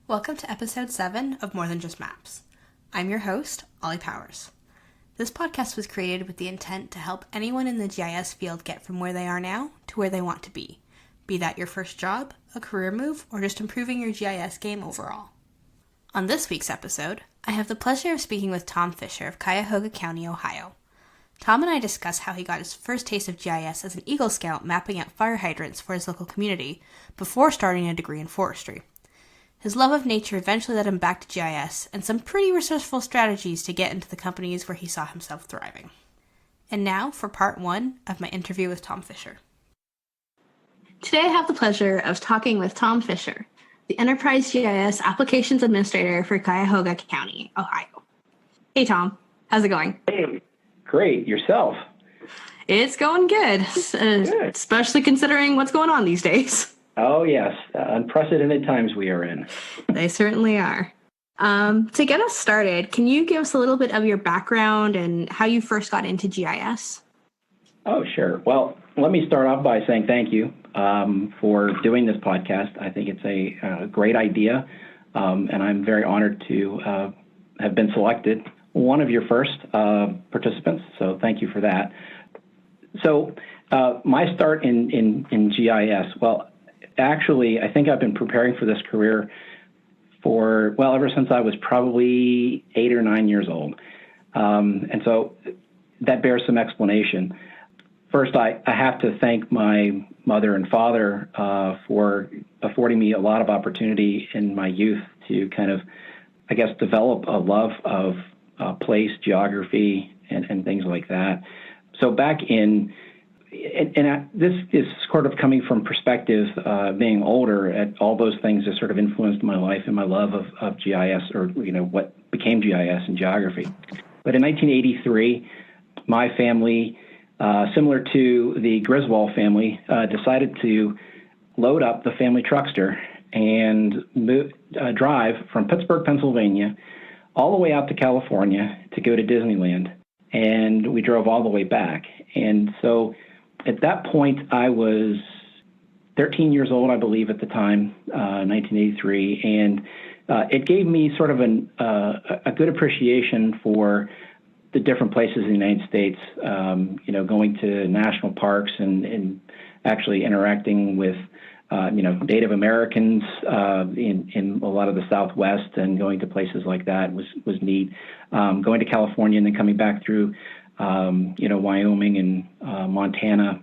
Welcome to episode 7 of More Than Just Maps. I'm your host, Ollie Powers. This podcast was created with the intent to help anyone in the GIS field get from where they are now to where they want to be that your first job, a career move, or just improving your GIS game overall. On this week's episode, I have the pleasure of speaking with Tom Fisher of Cuyahoga County, Ohio. Tom and I discuss how he got his first taste of GIS as an Eagle Scout mapping out fire hydrants for his local community before starting a degree in forestry. His love of nature eventually led him back to GIS and some pretty resourceful strategies to get into the companies where he saw himself thriving. And now for part 1 of my interview with Tom Fisher. Today I have the pleasure of talking with Tom Fisher, the Enterprise GIS Applications Administrator for Cuyahoga County, Ohio. Hey Tom, how's it going? Hey, great. Yourself? It's going good, especially considering what's going on these days. Oh, yes. Unprecedented times we are in. They certainly are. To get us started, can you give us a little bit of your background and how you first got into GIS? Oh, sure. Well, let me start off by saying thank you for doing this podcast. I think it's a great idea, and I'm very honored to have been selected one of your first participants, so thank you for that. So my start in GIS, well, actually, I think I've been preparing for this career ever since I was probably 8 or 9 years old. And so that bears some explanation. First, I have to thank my mother and father for affording me a lot of opportunity in my youth to kind of, I guess, develop a love of place, geography, and things like that. So back in this is sort of coming from perspective, being older, at all those things that sort of influenced my life and my love of GIS, or what became GIS and geography. But in 1983, my family, similar to the Griswold family, decided to load up the family truckster and drive from Pittsburgh, Pennsylvania, all the way out to California to go to Disneyland. And we drove all the way back. And so at that point, I was 13 years old, I believe, at the time, 1983, and it gave me sort of a good appreciation for the different places in the United States, going to national parks and actually interacting with, Native Americans in a lot of the Southwest, and going to places like that was neat. Going to California and then coming back through Wyoming and Montana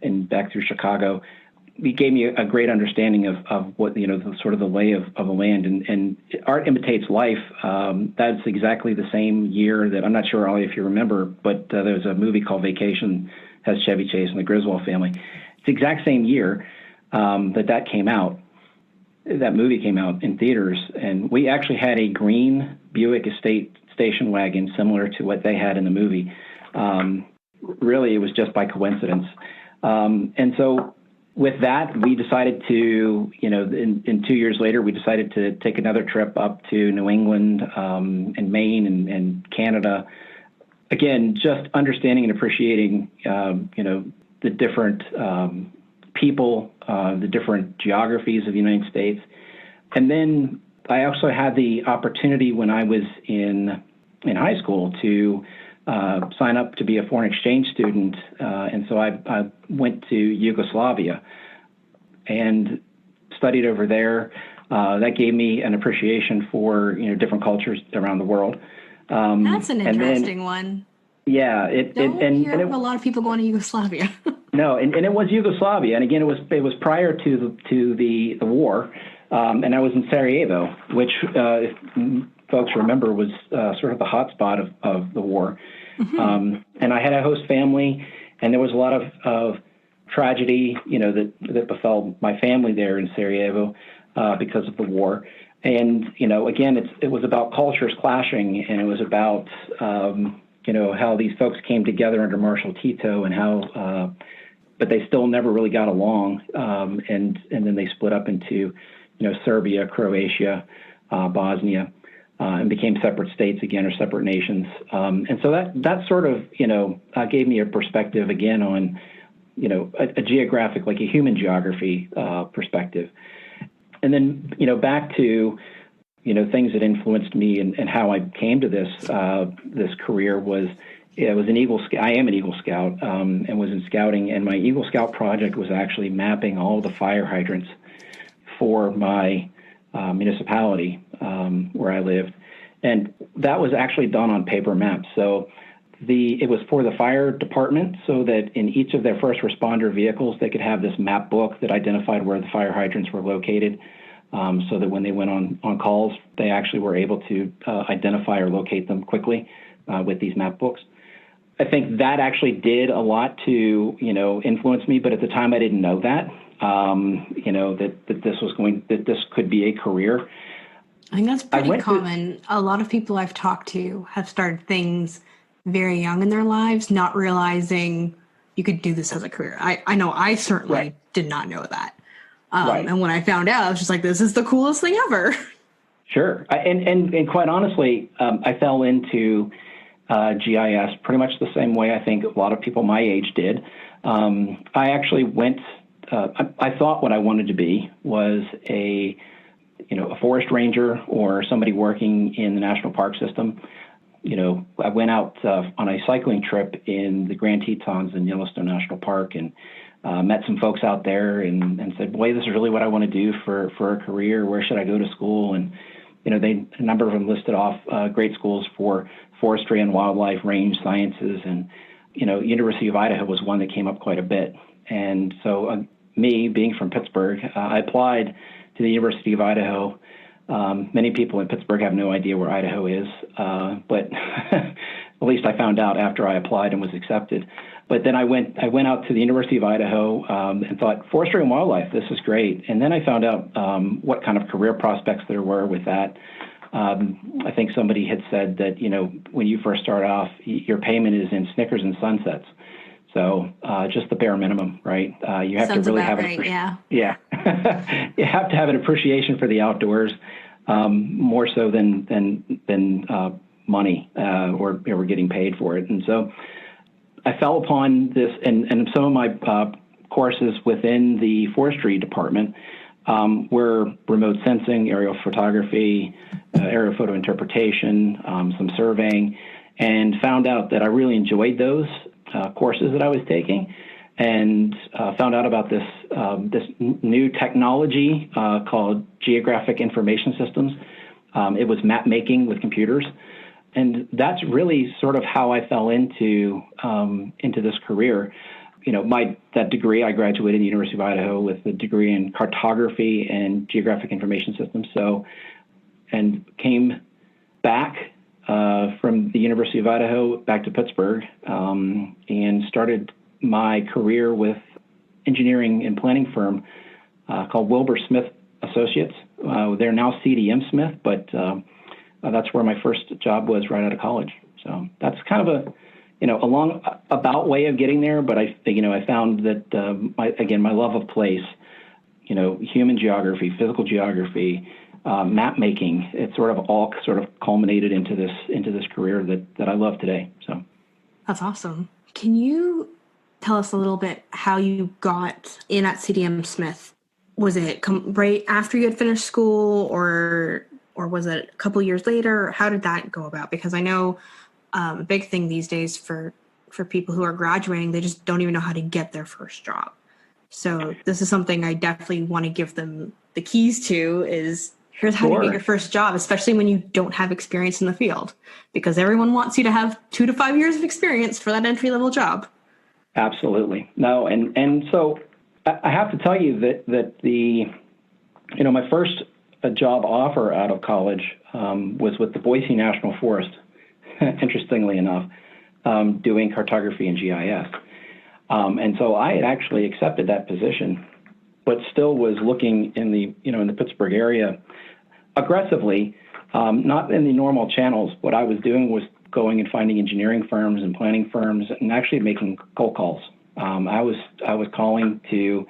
and back through Chicago, it gave me a great understanding of what, the sort of the lay of the land, and art imitates life. That's exactly the same year that, I'm not sure, Ollie, if you remember, but there's a movie called Vacation, has Chevy Chase and the Griswold family. It's the exact same year that came out. That movie came out in theaters, and we actually had a green Buick Estate station wagon similar to what they had in the movie. Really, it was just by coincidence. And so with that, we decided to, in 2 years later, we decided to take another trip up to New England and Maine and Canada. Again, just understanding and appreciating, the different people, the different geographies of the United States. And then I also had the opportunity when I was in high school to sign up to be a foreign exchange student. And so I went to Yugoslavia and studied over there. That gave me an appreciation for, different cultures around the world. That's an interesting one. Yeah. Don't hear of a lot of people going to Yugoslavia. No, and it was Yugoslavia. And again, it was prior to the war. And I was in Sarajevo, which, if folks remember, was sort of the hotspot of the war. Mm-hmm. And I had a host family, and there was a lot of tragedy, that befell my family there in Sarajevo because of the war. And, again, it was about cultures clashing, and it was about, how these folks came together under Marshal Tito and how, but they still never really got along. And then they split up into, Serbia, Croatia, Bosnia, and became separate states again, or separate nations. And so that sort of, gave me a perspective again on, a geographic, like a human geography perspective. And then, back to things that influenced me and how I came to this career was I was an Eagle Scout. I am an Eagle Scout, and was in scouting. And my Eagle Scout project was actually mapping all the fire hydrants for my municipality where I lived, and that was actually done on paper maps. So it was for the fire department, so that in each of their first responder vehicles, they could have this map book that identified where the fire hydrants were located, so that when they went on calls, they actually were able to identify or locate them quickly with these map books. I think that actually did a lot to, influence me, but at the time I didn't know that, that this could be a career. I think that's pretty common. A lot of people I've talked to have started things very young in their lives, not realizing you could do this as a career. I know I certainly did not know that. And when I found out, I was just like, this is the coolest thing ever. Sure. And quite honestly, I fell into GIS pretty much the same way I think a lot of people my age did. I actually I thought what I wanted to be was a forest ranger or somebody working in the national park system. I went out on a cycling trip in the Grand Tetons in Yellowstone National Park and met some folks out there and said, boy, this is really what I want to do for a career. Where should I go to school? And, a number of them listed off great schools for forestry and wildlife, range sciences, and, University of Idaho was one that came up quite a bit. And so me being from Pittsburgh, I applied to the University of Idaho. Many people in Pittsburgh have no idea where Idaho is, but at least I found out after I applied and was accepted. But then I went out to the University of Idaho and thought, forestry and wildlife, this is great. And then I found out what kind of career prospects there were with that. I think somebody had said that, when you first start off, your payment is in Snickers and Sunsets. So just the bare minimum, right? You have Sounds to really about have right, yeah. Yeah. You have to have an appreciation for the outdoors, more so than money or getting paid for it. And so I fell upon this, and some of my courses within the forestry department were remote sensing, aerial photography, aerial photo interpretation, some surveying, and found out that I really enjoyed those courses that I was taking, and found out about this new technology called geographic information systems. It was map making with computers, and that's really sort of how I fell into this career. That degree, I graduated the University of Idaho with a degree in cartography and geographic information systems. And came back from the University of Idaho back to Pittsburgh and started my career with engineering and planning firm called Wilbur Smith Associates. They're now CDM Smith, but that's where my first job was right out of college. So that's kind of a long about way of getting there. But I found that my love of place, human geography, physical geography, map making, it sort of all sort of culminated into this career that I love today. So that's awesome. Can you tell us a little bit how you got in at CDM Smith? Was it right after you had finished school, or was it a couple years later? How did that go about? Because I know a big thing these days for people who are graduating, they just don't even know how to get their first job. So this is something I definitely want to give them the keys to, is here's how to get your first job, especially when you don't have experience in the field, because everyone wants you to have 2 to 5 years of experience for that entry-level job. Absolutely. No, and so I have to tell you that my first job offer out of college was with the Boise National Forest, interestingly enough, doing cartography and GIS. And so I had actually accepted that position, but still was looking in the Pittsburgh area aggressively, not in the normal channels. What I was doing was going and finding engineering firms and planning firms and actually making cold calls. I was calling to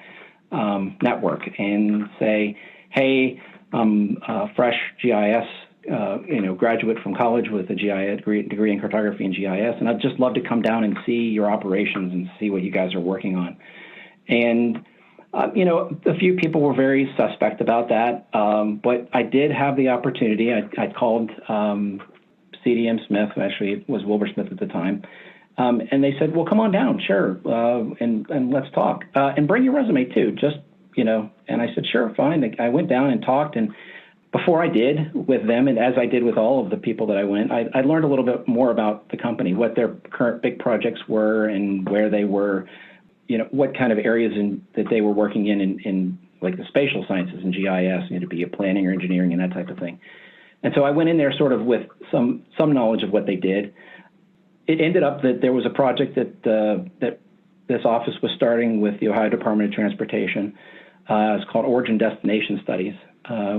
network and say, hey, I'm a fresh GIS graduate from college with a GIS degree in cartography and GIS, and I'd just love to come down and see your operations and see what you guys are working on. And A few people were very suspect about that, but I did have the opportunity. I called CDM Smith, who actually was Wilbur Smith at the time, and they said, "Well, come on down, sure, and let's talk, and bring your resume too." And I said, "Sure, fine." I went down and talked, and before I did with them, and as I did with all of the people that I went, I learned a little bit more about the company, what their current big projects were, and where they were. What kind of areas that they were working in like the spatial sciences and GIS, to be a planning or engineering and that type of thing. And so I went in there sort of with some knowledge of what they did. It ended up that there was a project that this office was starting with the Ohio Department of Transportation. It's called Origin Destination Studies,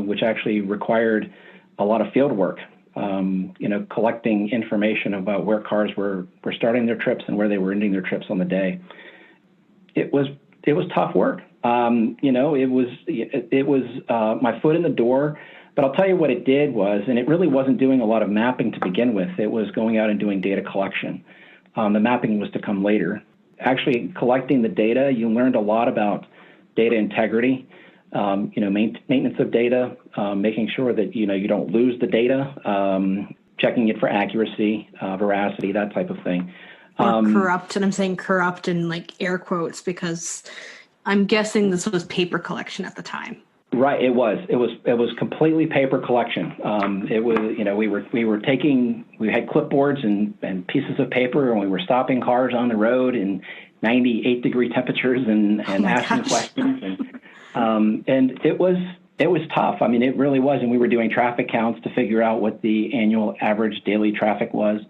which actually required a lot of field work, collecting information about where cars were starting their trips and where they were ending their trips on the day. It was tough work. It was my foot in the door, but I'll tell you what it did was, and it really wasn't doing a lot of mapping to begin with. It was going out and doing data collection. The mapping was to come later. Actually collecting the data, you learned a lot about data integrity, maintenance of data, making sure that, you don't lose the data, checking it for accuracy, veracity, that type of thing. Or corrupt, and I'm saying corrupt in like air quotes because I'm guessing this was paper collection at the time. Right, it was completely paper collection. It was, we had clipboards and pieces of paper, and we were stopping cars on the road in 98-degree temperatures and asking questions. And it was tough. I mean, it really was. And we were doing traffic counts to figure out what the annual average daily traffic was.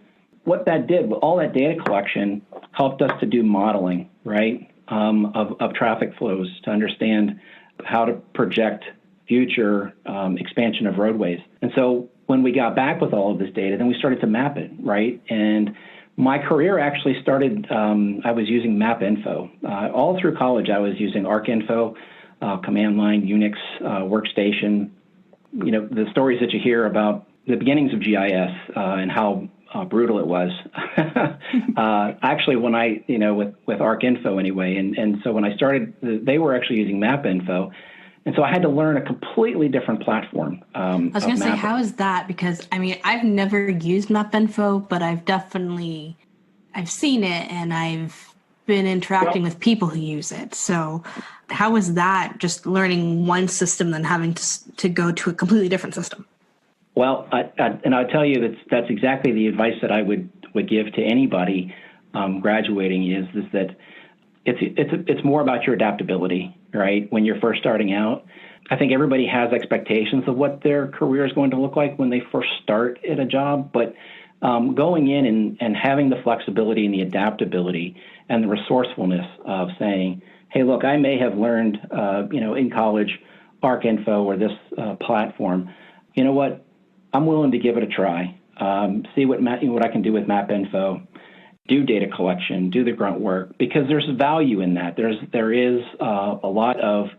What that did, all that data collection helped us to do modeling, right, of traffic flows to understand how to project future expansion of roadways. And so when we got back with all of this data, then we started to map it, right? And my career actually started, I was using MapInfo. All through college, I was using ArcInfo, command line, Unix, workstation. The stories that you hear about the beginnings of GIS and how brutal it was. Actually, when I, with ArcInfo anyway, and so when I started, they were actually using MapInfo, and so I had to learn a completely different platform. I was going to say, how is that? Because I've never used MapInfo, but I've seen it, and I've been interacting with people who use it. So how is that, just learning one system then having to go to a completely different system? Well, I'll tell you that's exactly the advice that I would give to anybody graduating is that it's more about your adaptability, right? When you're first starting out, I think everybody has expectations of what their career is going to look like when they first start at a job, but going in and having the flexibility and the adaptability and the resourcefulness of saying, hey, look, I may have learned, in college, ArcInfo or this platform. You know what? I'm willing to give it a try, see what I can do with MapInfo, do data collection, do the grunt work, because there's value in that. There is a lot of,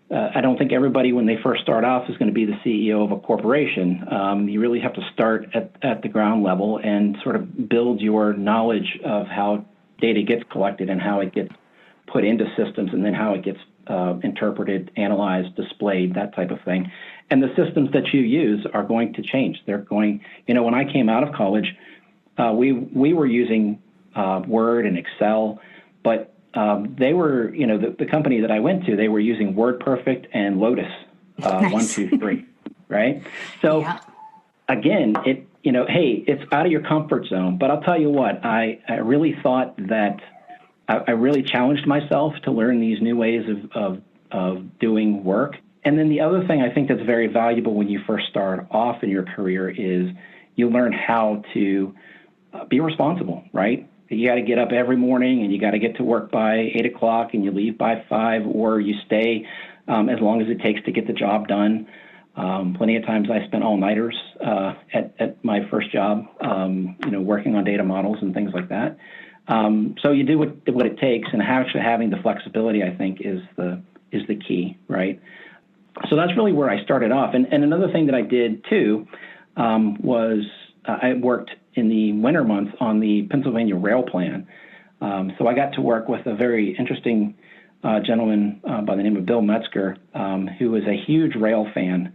I don't think everybody when they first start off is going to be the CEO of a corporation. You really have to start at the ground level and sort of build your knowledge of how data gets collected and how it gets put into systems and then how it gets interpreted, analyzed, displayed, that type of thing. And the systems that you use are going to change. They're going, when I came out of college, we were using Word and Excel, but they were, the company that I went to, they were using WordPerfect and Lotus, Nice. 1, 2, 3, right? So again, hey, it's out of your comfort zone. But I'll tell you what, I really thought that I really challenged myself to learn these new ways of doing work. And then the other thing I think that's very valuable when you first start off in your career is you learn how to be responsible, right? You got to get up every morning and you got to get to work by 8 o'clock and you leave by 5, or you stay as long as it takes to get the job done. Plenty of times I spent all-nighters at my first job, working on data models and things like that. So you do what it takes, and actually having the flexibility, I think, is the key, right? So that's really where I started off. And another thing that I did too was I worked in the winter months on the Pennsylvania rail plan. So I got to work with a very interesting gentleman by the name of Bill Metzger, who was a huge rail fan,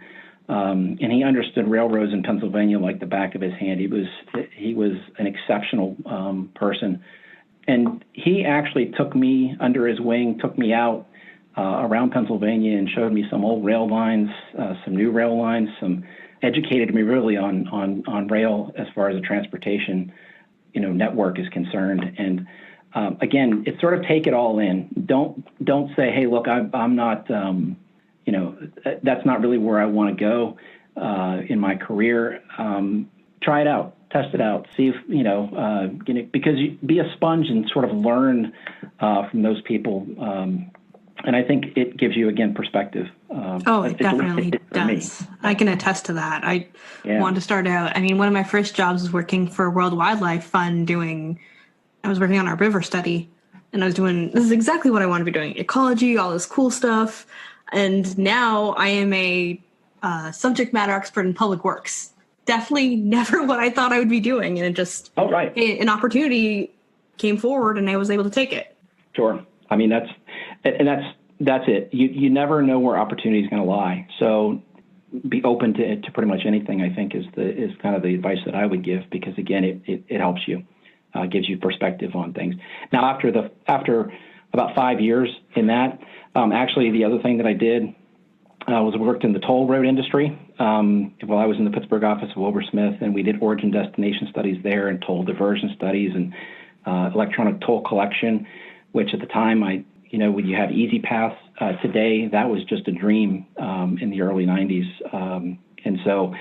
and he understood railroads in Pennsylvania like the back of his hand. He was an exceptional person, and he actually took me under his wing, took me out around Pennsylvania and showed me some old rail lines, some new rail lines, educated me really on rail as far as the transportation, network is concerned. And again, it's sort of take it all in. Don't say, hey, look, I'm not, that's not really where I want to go in my career. Try it out, test it out, see if, because you be a sponge and sort of learn from those people. And I think it gives you, again, perspective. It definitely does. I can attest to that. I wanted to start out. I mean, one of my first jobs was working for World Wildlife Fund I was working on our river study, and this is exactly what I want to be doing. Ecology, all this cool stuff. And now I am a subject matter expert in public works. Definitely never what I thought I would be doing. And it just, an opportunity came forward and I was able to take it. Sure. I mean, that's it. You never know where opportunity is going to lie. So be open to pretty much anything, I think, is kind of the advice that I would give, because again, it helps you, gives you perspective on things. Now, after about 5 years in that, actually the other thing that I did was worked in the toll road industry. While I was in the Pittsburgh office of Wilbur Smith, and we did origin destination studies there and toll diversion studies and electronic toll collection, which at the time when you have Easy Pass today, that was just a dream in the early 90s. And so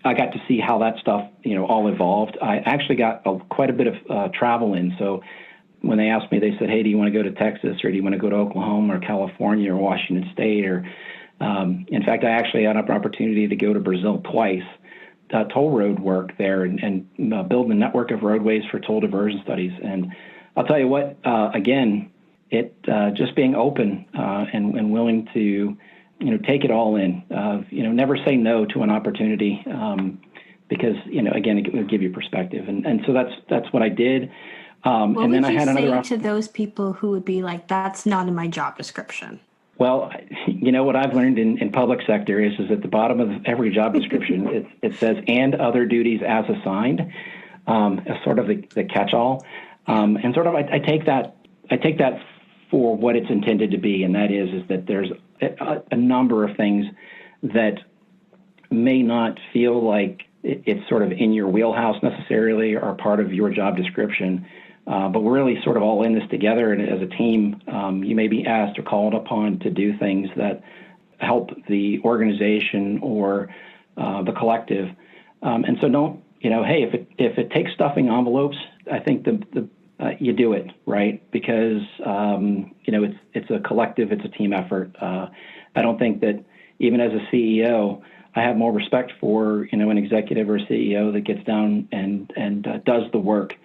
I got to see how that stuff, all evolved. I actually got quite a bit of travel in. So when they asked me, they said, hey, do you want to go to Texas, or do you want to go to Oklahoma or California or Washington State? Or in fact, I actually had an opportunity to go to Brazil twice, toll road work there and build a network of roadways for toll diversion studies. And I'll tell you what, again, just being open and willing to, take it all in. Never say no to an opportunity because, again, it will give you perspective. And so that's what I did. And then I had another. What would you say to those people who would be like, that's not in my job description? Well, what I've learned in public sector is at the bottom of every job description, it says, and other duties as assigned, as sort of the catch-all. And sort of I take that for what it's intended to be, and that is that there's a number of things that may not feel like it's sort of in your wheelhouse necessarily or part of your job description, but we're really sort of all in this together, and as a team, you may be asked or called upon to do things that help the organization or the collective, and so don't, hey, if it takes stuffing envelopes, I think you do it, right? Because, it's a collective, it's a team effort. I don't think that even as a CEO, I have more respect for, an executive or a CEO that gets down and does the work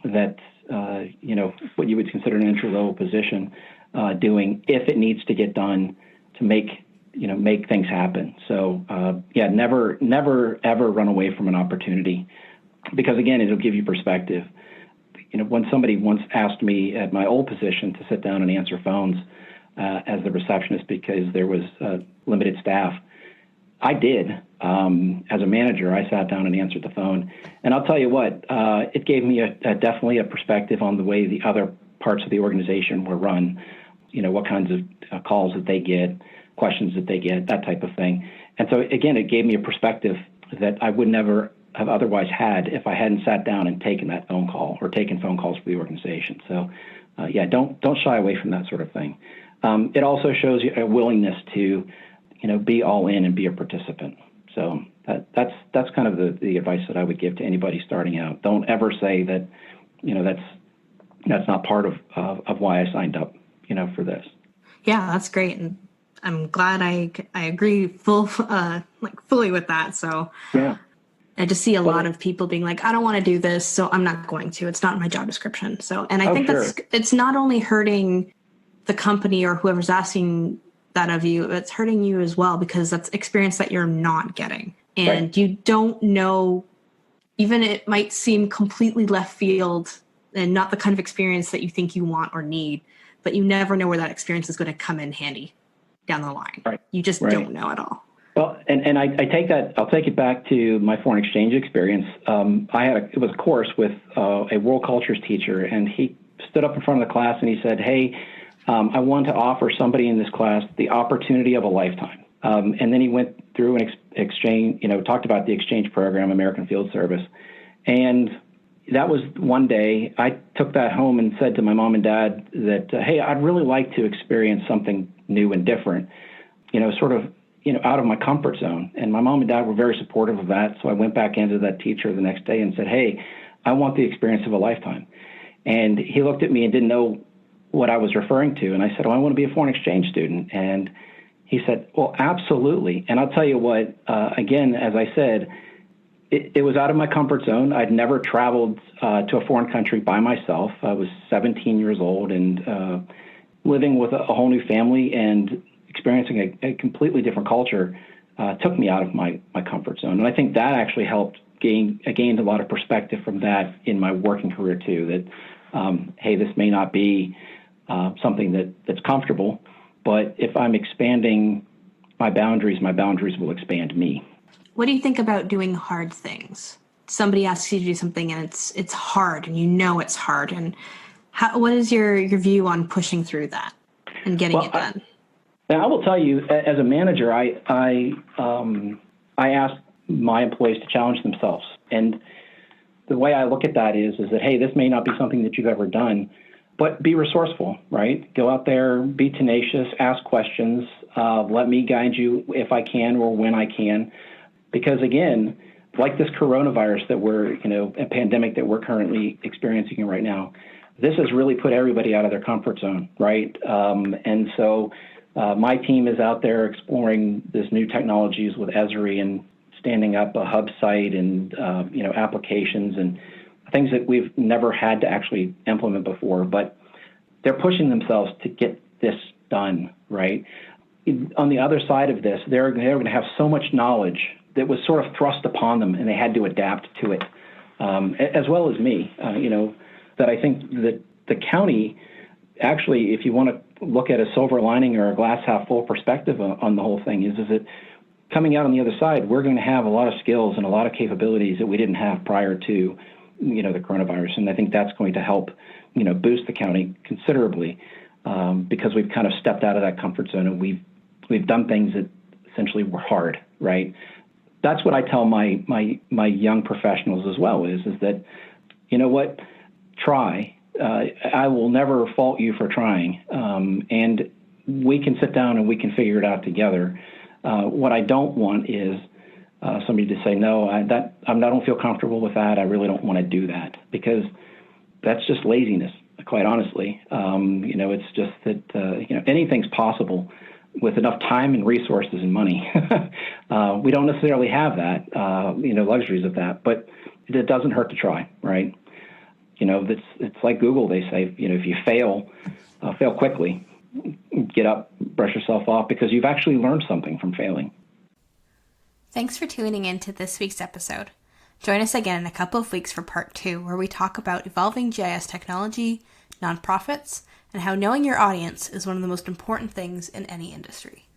that, what you would consider an entry-level position doing, if it needs to get done to make things happen. So, never, ever run away from an opportunity, because, again, it'll give you perspective. When somebody once asked me at my old position to sit down and answer phones as the receptionist because there was limited staff, I did. As a manager, I sat down and answered the phone. And I'll tell you what, it gave me definitely a perspective on the way the other parts of the organization were run, what kinds of calls that they get, questions that they get, that type of thing. And so, again, it gave me a perspective that I would never have otherwise had if I hadn't sat down and taken that phone call or taken phone calls for the organization. So, don't shy away from that sort of thing. It also shows you a willingness to, be all in and be a participant. So that's kind of the advice that I would give to anybody starting out. Don't ever say that, that's not part of why I signed up, for this. Yeah, that's great. And I'm glad I agree fully with that. So yeah. I just see a lot of people being like, I don't want to do this, so I'm not going to. It's not in my job description. So, and I think it's not only hurting the company or whoever's asking that of you, it's hurting you as well, because that's experience that you're not getting. And you don't know, even it might seem completely left field and not the kind of experience that you think you want or need, but you never know where that experience is going to come in handy down the line. Right. You just don't know at all. Well, and I take that, I'll take it back to my foreign exchange experience. It was a course with a world cultures teacher, and he stood up in front of the class and he said, hey, I want to offer somebody in this class the opportunity of a lifetime. And then he went through an exchange, talked about the exchange program, American Field Service. And that was one day I took that home and said to my mom and dad that, hey, I'd really like to experience something new and different, out of my comfort zone. And my mom and dad were very supportive of that. So I went back into that teacher the next day and said, hey, I want the experience of a lifetime. And he looked at me and didn't know what I was referring to. And I said, I want to be a foreign exchange student. And he said, well, absolutely. And I'll tell you what, again, as I said, it was out of my comfort zone. I'd never traveled to a foreign country by myself. I was 17 years old and living with a whole new family and experiencing a completely different culture took me out of my comfort zone. And I think that actually helped I gained a lot of perspective from that in my working career too, that, hey, this may not be something that's comfortable, but if I'm expanding my boundaries will expand me. What do you think about doing hard things? Somebody asks you to do something and it's hard and it's hard. And what is your view on pushing through that and getting it done? I will tell you, as a manager, I ask my employees to challenge themselves. And the way I look at that is that, hey, this may not be something that you've ever done, but be resourceful, right? Go out there, be tenacious, ask questions, let me guide you if I can or when I can. Because again, like this coronavirus a pandemic that we're currently experiencing right now, this has really put everybody out of their comfort zone, right? And so my team is out there exploring this new technologies with Esri and standing up a hub site and, applications and things that we've never had to actually implement before, but they're pushing themselves to get this done, right? On the other side of this, they're going to have so much knowledge that was sort of thrust upon them and they had to adapt to it, as well as me, that I think that the county actually, if you want to look at a silver lining or a glass half full perspective on the whole thing is that coming out on the other side, we're going to have a lot of skills and a lot of capabilities that we didn't have prior to, the coronavirus. And I think that's going to help, boost the county considerably because we've kind of stepped out of that comfort zone and we've done things that essentially were hard, right? That's what I tell my young professionals as well is that, try. I will never fault you for trying, and we can sit down and we can figure it out together. What I don't want is somebody to say, no, I don't feel comfortable with that. I really don't want to do that because that's just laziness, quite honestly. It's just that, anything's possible with enough time and resources and money. We don't necessarily have that, luxuries of that, but it doesn't hurt to try, right? It's like Google, they say, if you fail quickly, get up, brush yourself off because you've actually learned something from failing. Thanks for tuning in to this week's episode. Join us again in a couple of weeks for part 2, where we talk about evolving GIS technology, nonprofits, and how knowing your audience is one of the most important things in any industry.